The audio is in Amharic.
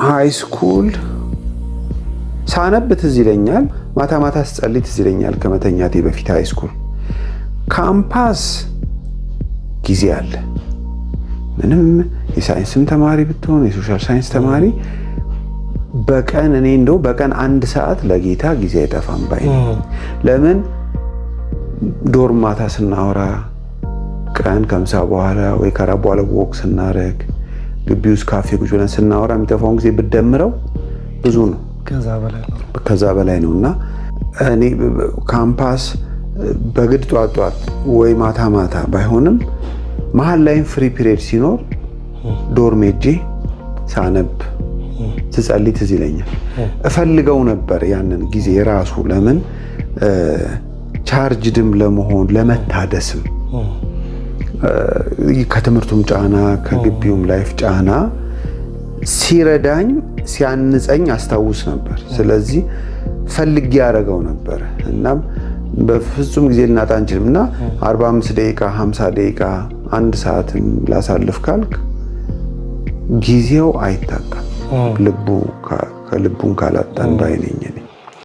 ሃይ ስኩል ሳነብ ትዝ ይለኛል። ማታ ማታ ስጸልይ ትዝ ይለኛል ከመተኛቴ በፊት። ሃይ ስኩል ካምፓስ ጊዜ አለ። ምንም የሳይንስም ተማሪ ብትሆን የሶሻል ሳይንስ ተማሪ በቀን እኔ እንደው በቀን 1 ሰዓት ለጌታ ጊዜ አይጠፋም ባይ። ለምን ዶርም ማታ ስናወራ ቀን ከምሳ በኋላ ወይ ከራ በኋላ ወክ ስናረግ ግቢ ውስጥ ካፌ ቁጭ ብለን ስናወራ የሚጠፋውን ጊዜ ብደምረው ብዙ ነው። ከዛ በላይ ነውና እኔ ካምፓስ በግድ ጧት ወይ ማታ ማታ ባይሆንም መሃል ላይም ፍሪ ፒሪየድ ሲኖር ዶርም ሄጄ ሳነብ ስጸልይ ትዝ ይለኛል። እፈልገው ነበር ያንን ጊዜ ራሱ። ለምን ቻርጅድም ለመሆን ለመታደስም ከትምህርቱም ጫና ከግቢውም ላይፍ ጫና ሲረዳኝ ሲያንጸኝ አስታውስ ነበር። ስለዚህ ፈልጌ ያደረገው ነበር እና በፍጹም ጊዜ ልናጣ አንችልም እና 45 ደቂቃ 50 ደቂቃ 1 ሰዓትም ላሳልፍ ካልክ ጊዜው አይታጣም። ልቡን ካላጣን ባይነኝ